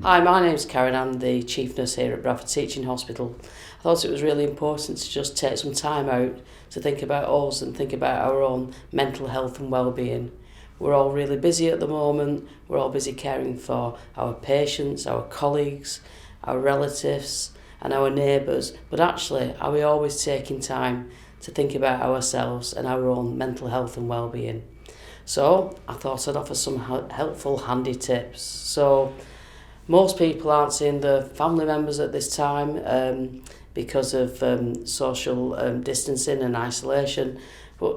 Hi, my name's Karen. I'm the chief nurse here at Bradford Teaching Hospital. I thought it was really important to just take some time out to think about us and think about our own mental health and well-being. We're all really busy at the moment. We're all busy caring for our patients, our colleagues, our relatives and our neighbours. But actually, are we always taking time to think about ourselves and our own mental health and well-being? So I thought I'd offer some helpful, handy tips. So most people aren't seeing their family members at this time because of social distancing and isolation.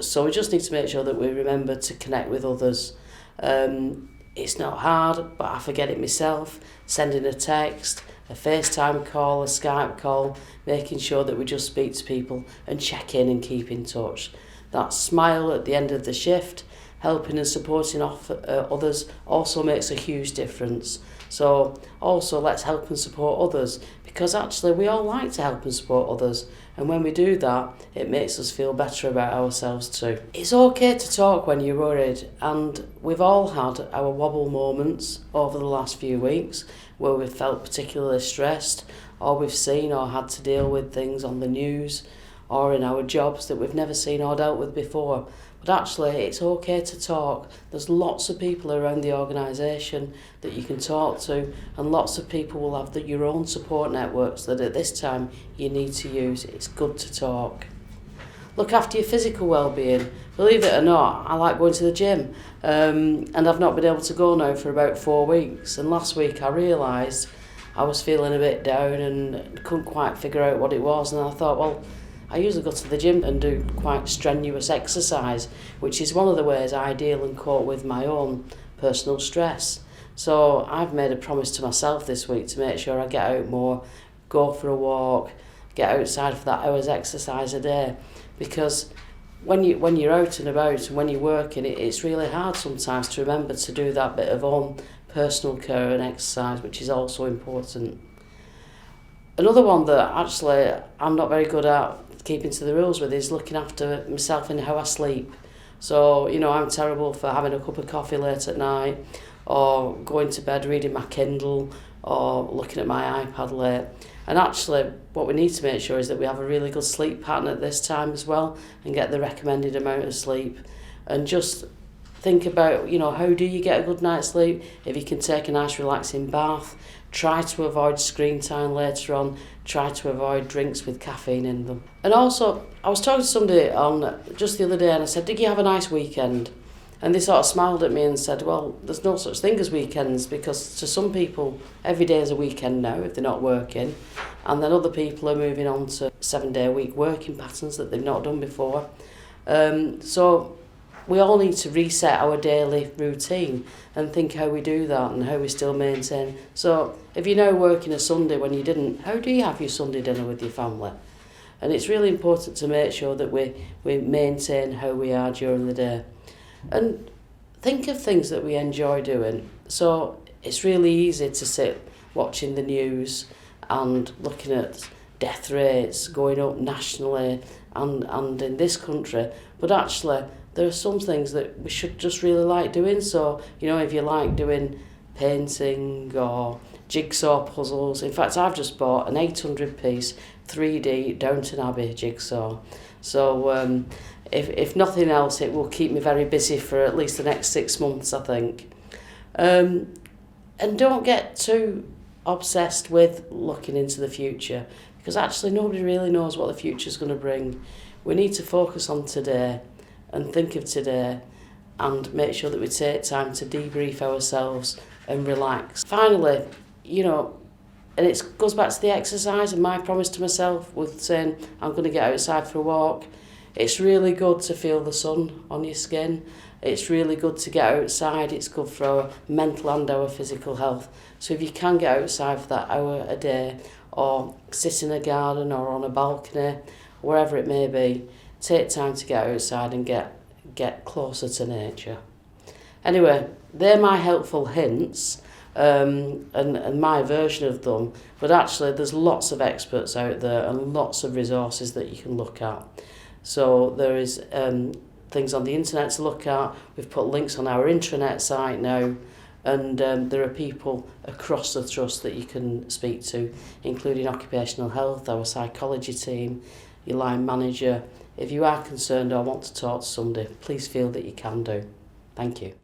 So we just need to make sure that we remember to connect with others. It's not hard, but I forget it myself. Sending a text, a FaceTime call, a Skype call, making sure that we just speak to people and check in and keep in touch. That smile at the end of the shift, helping and supporting others also makes a huge difference. So also let's help and support others, because actually we all like to help and support others, and when we do that it makes us feel better about ourselves too. It's okay to talk when you're worried, and we've all had our wobble moments over the last few weeks where we've felt particularly stressed, or we've seen or had to deal with things on the news or in our jobs that we've never seen or dealt with before. But actually, it's okay to talk. There's lots of people around the organisation that you can talk to, and lots of people will have your own support networks that at this time you need to use. It's good to talk. Look after your physical well-being. Believe it or not, I like going to the gym, and I've not been able to go now for about 4 weeks. And last week I realised I was feeling a bit down and couldn't quite figure out what it was, and I thought, well, I usually go to the gym and do quite strenuous exercise, which is one of the ways I deal and cope with my own personal stress. So I've made a promise to myself this week to make sure I get out more, go for a walk, get outside for that hour's exercise a day, because when you're out and about and when you're working, it's really hard sometimes to remember to do that bit of own personal care and exercise, which is also important. Another one that actually I'm not very good at keeping to the rules with is looking after myself in how I sleep. So, I'm terrible for having a cup of coffee late at night, or going to bed reading my Kindle, or looking at my iPad late. And actually, what we need to make sure is that we have a really good sleep pattern at this time as well, and get the recommended amount of sleep. And just think about, how do you get a good night's sleep? If you can take a nice relaxing bath, try to avoid screen time later on, try to avoid drinks with caffeine in them. And also, I was talking to somebody on just the other day and I said, did you have a nice weekend? And they sort of smiled at me and said, well, there's no such thing as weekends, because to some people, every day is a weekend now if they're not working. And then other people are moving on to 7-day-a-week working patterns that they've not done before. So we all need to reset our daily routine and think how we do that and how we still maintain. So if you're now working a Sunday when you didn't, how do you have your Sunday dinner with your family? And it's really important to make sure that we maintain how we are during the day. And think of things that we enjoy doing. So it's really easy to sit watching the news and looking at death rates going up nationally and in this country. But actually, there are some things that we should just really like doing. So, if you like doing painting or jigsaw puzzles. In fact, I've just bought an 800-piece 3D Downton Abbey jigsaw. So if nothing else, it will keep me very busy for at least the next 6 months, I think. And don't get too obsessed with looking into the future, because actually nobody really knows what the future's going to bring. We need to focus on today and think of today, and make sure that we take time to debrief ourselves and relax. Finally, and it goes back to the exercise and my promise to myself with saying I'm going to get outside for a walk. It's really good to feel the sun on your skin. It's really good to get outside. It's good for our mental and our physical health. So if you can get outside for that hour a day, or sit in a garden or on a balcony, wherever it may be, take time to get outside and get closer to nature. Anyway, they're my helpful hints and my version of them, but actually there's lots of experts out there and lots of resources that you can look at. So there is things on the internet to look at. We've put links on our intranet site now And there are people across the trust that you can speak to, including occupational health, our psychology team, your line manager. If you are concerned or want to talk to somebody, please feel that you can do. Thank you.